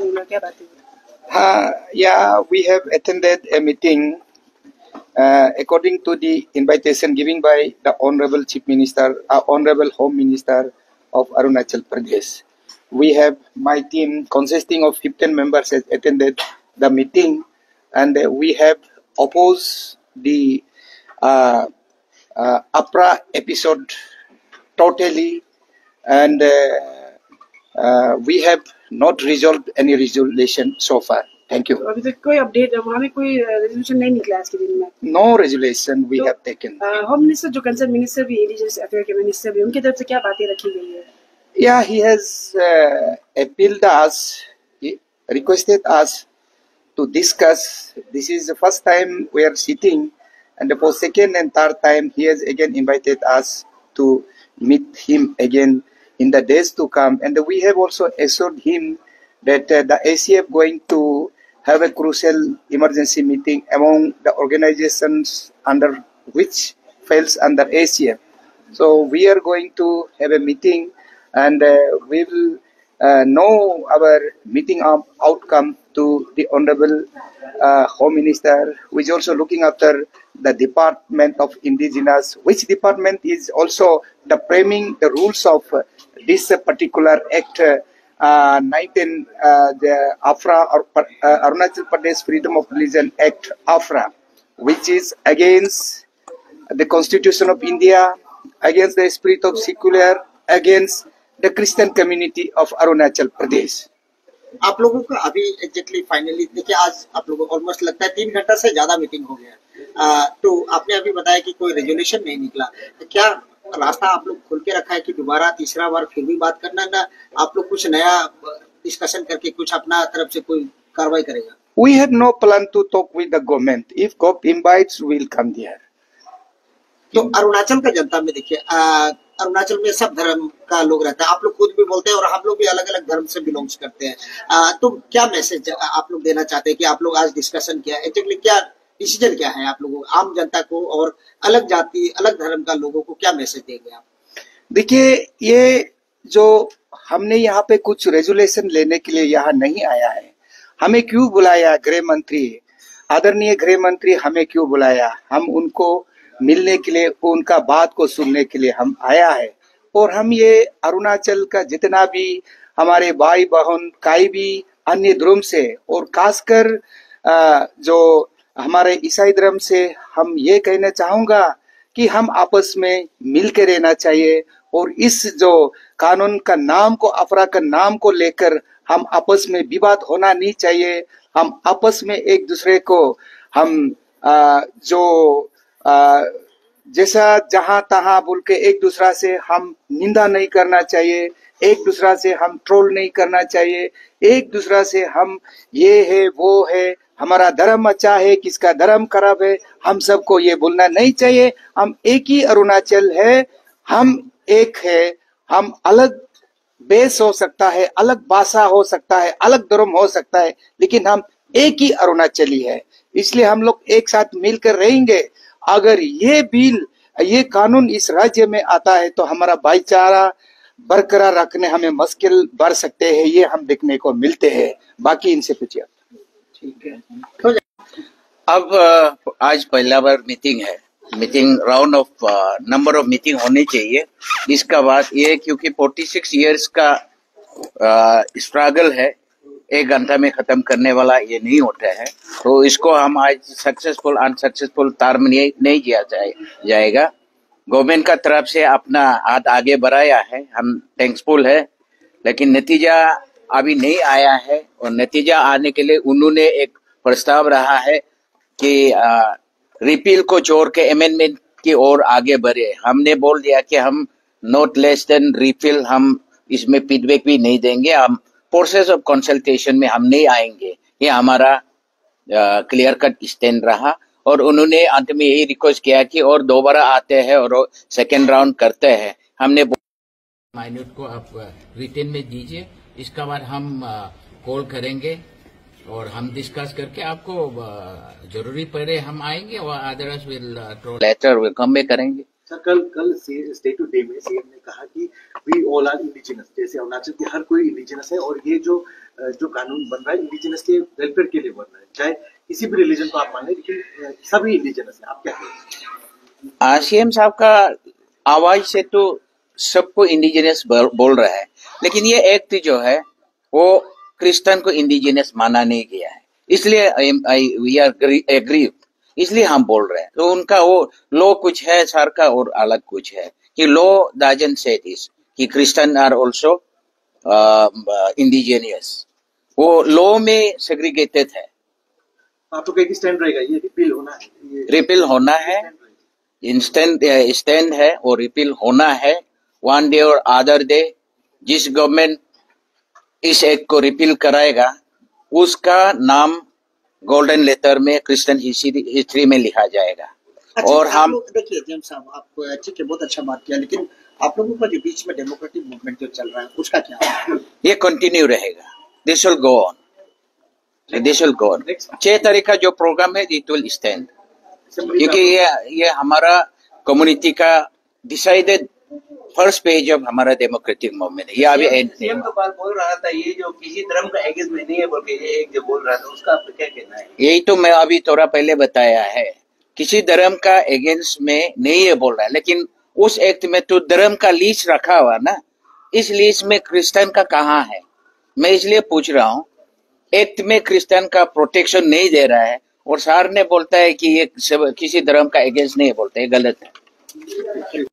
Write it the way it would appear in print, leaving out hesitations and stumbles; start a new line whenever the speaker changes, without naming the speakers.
Decision हुआ, क्या बात है?
Yeah, we have attended a meeting according to the invitation given by the Honorable Chief Minister, Honorable Home Minister of Arunachal Pradesh. We have my team consisting of 15 members has attended the meeting, and we have opposed the APRA episode totally, and we have not resolved any resolution so far. Thank you.
अभी तक कोई update, वहाँ में कोई resolution नहीं निकला आज के दिन में?
No resolution we have taken.
Home minister जो कंसर्न मिनिस्टर भी, इंडिजिनस अफेयर के मिनिस्टर भी, उनकी तरफ से क्या बातें रखी गई है?
Yeah, he has appealed us, he requested us to discuss. This is the first time we are sitting, and for second and third time he has again invited us to meet him again in the days to come. And we have also assured him that the ACF going to have a crucial emergency meeting among the organizations under which falls under ACF. So we are going to have a meeting, and we will know our meeting outcome to the Honorable Home Minister, who is also looking after the Department of Indigenous, which department is also the framing the rules of this particular act, 19, the AFRA, or Arunachal Pradesh Freedom of Religion Act, AFRA, which is against the Constitution of India, against the spirit of secular, against the Christian community of Arunachal Pradesh.
आप लोगों का अभी exactly finally देखिए, आज आप लोगों को almost लगता है 3 घंटा से ज्यादा मीटिंग हो गया, तो आपने अभी बताया कि कोई रेजोल्यूशन नहीं निकला, तो क्या रास्ता आप लोग खोल के रखा है कि दोबारा तीसरा बार फिर भी बात करना, ना आप लोग कुछ नया डिस्कशन करके कुछ अपना तरफ से कोई कार्रवाई करेगा?
We have no plan to talk with the government. If GOP invites, we will come there.
तो अरुणाचल का जनता में देखिए, अरुणाचल में सब धर्म का लोग रहता है, आप लोग खुद भी बोलते हैं और हम लोग भी अलग अलग धर्म से बिलोंग्स करते हैं, तो क्या मैसेज आप लोग देना चाहते हैं कि आप लोग आज डिस्कशन किया, एक्चुअली क्या डिसीजन क्या है आप लोगों आम जनता को और अलग जाति अलग धर्म का लोगों को क्या मैसेज देंगे आप?
देखिए, ये जो हमने यहाँ पे कुछ रेजुलेशन लेने के लिए यहाँ नहीं आया है, हमें क्यों बुलाया गृह मंत्री, आदरणीय गृह मंत्री हमें क्यों बुलाया, हम उनको मिलने के लिए, उनका बात को सुनने के लिए हम आया है। और हम ये अरुणाचल का जितना भी हमारे भाई बहन काई भी अन्य धर्म से, और खासकर जो हमारे ईसाई धर्म से, हम ये कहना चाहूंगा कि हम आपस में मिल के रहना चाहिए, और इस जो कानून का नाम को, अफरा का नाम को लेकर हम आपस में विवाद होना नहीं चाहिए। हम आपस में एक दूसरे को हम जैसा जहां तहां बोल के एक दूसरा से हम निंदा नहीं करना चाहिए, एक दूसरा से हम ट्रोल नहीं करना चाहिए, एक दूसरा से हम ये है वो है, हमारा धर्म अच्छा है, किसका धर्म खराब है, हम सबको ये बोलना नहीं चाहिए। हम एक ही अरुणाचल है, हम एक है, हम अलग बेस हो सकता है, अलग भाषा हो सकता है, अलग धर्म हो सकता है, लेकिन हम एक ही अरुणाचली है। इसलिए हम लोग एक साथ मिलकर रहेंगे। अगर ये बिल, ये कानून इस राज्य में आता है तो हमारा भाईचारा बरकरार रखने हमें मुश्किल बढ़ सकते हैं, ये हम देखने को मिलते हैं। बाकी इनसे पूछिए।
ठीक है,
अब आज पहला बार मीटिंग है, meeting round of number of meeting होनी चाहिए। इसका बात ये, क्योंकि 46 इयर्स का स्ट्रगल है, 1 घंटा में खत्म करने वाला ये नहीं होता है, तो इसको हम आज सक्सेसफुल अनसक्सेसफुल टर्मिनेट नहीं किया जाएगा। गवर्नमेंट का तरफ से अपना हाथ आगे बढ़ाया है, हम थैंक्सफुल है, लेकिन नतीजा अभी नहीं आया है, और नतीजा आने के लिए उन्होंने एक प्रस्ताव रहा है कि रिपील को छोड़ के अमेंडमेंट की ओर आगे बढ़े। हमने बोल दिया कि हम नॉट लेस देन रिपील, हम इसमें फीडबैक भी नहीं देंगे, हम प्रोसेस ऑफ कंसल्टेशन में हम नहीं आएंगे। ये हमारा क्लियर कट स्टैंड रहा, और उन्होंने अंत में यही रिक्वेस्ट किया कि और दोबारा आते हैं और सेकेंड राउंड करते हैं। हमने माइन्यूट को आप रिटर्न में दीजिए, इसका बाद हम कॉल करेंगे और हम डिस्कस करके आपको जरूरी पड़े हम आएंगे, और otherwise will later will come back करेंगे।
सर, कल स्टेट टू डे में सीएम ने कहा कि वी ऑल आर इंडिजिनस, जैसे अरुणाचल के हर कोई इंडिजिनस है, और ये जो जो कानून बन रहा है इंडिजिनस के वेलफेयर के लिए बन रहा है, चाहे किसी भी रिलीजन को आप मान लें, लेकिन सभी इंडिजिनस है। आप क्या कहेंगे?
सीएम साहब का आवाज से तो सबको इंडिजिनस बोल रहा है, लेकिन ये एक्ट जो है वो क्रिश्चियन को इंडिजिनस माना नहीं गया है, इसलिए वी आर एग्रीव, इसलिए हम बोल रहे हैं। तो उनका वो लॉ कुछ है सर का और अलग कुछ है कि लॉ डजंट से दिस कि क्रिश्चियन आर आल्सो इंडिजिनियस, वो लॉ में सेग्रीगेटेड है।
आप तो कहीं स्टैंड रहेगा, ये रिपील होना है,
रिपील होना है, स्टैंड है और रिपील होना है वन डे और अदर डे। जिस गवर्नमेंट इस एक्ट को रिपील कराएगा उसका नाम गोल्डन लेटर में क्रिश्चियन हिस्ट्री में लिखा जाएगा।
अच्छा,
और हम
देखिए जेम्स साहब, आप ठीक है, बहुत अच्छा बात किया, लेकिन आप लोगों का जो बीच में डेमोक्रेटिक मूवमेंट जो चल रहा है उसका क्या है?
ये कंटिन्यू रहेगा, this will go on, this will go on. 6 तारीख का जो प्रोग्राम है इट विल स्टैंड, क्योंकि ये हमारा कम्युनिटी का डिसाइडेड फर्स्ट पेज ऑफ हमारा डेमोक्रेटिक मूवमेंट है। ये अभी एंड
सीएम तो बात बोल रहा था, ये जो किसी धर्म का एगेंस्ट में नहीं है बोल के ये एक जो बोल रहा था, उसका आपको क्या कहना है?
यही तो मैं अभी थोड़ा पहले बताया है, किसी धर्म का अगेंस्ट में नहीं है बोल रहा है, लेकिन उस एक्ट में तो धर्म का लिस्ट रखा हुआ ना, इस लिस्ट में क्रिश्चियन का कहाँ है? मैं इसलिए पूछ रहा हूँ, एक्ट में क्रिश्चियन का प्रोटेक्शन नहीं दे रहा है और सर ने बोलता है कि ये किसी धर्म का अगेंस्ट नहीं बोलते, गलत है।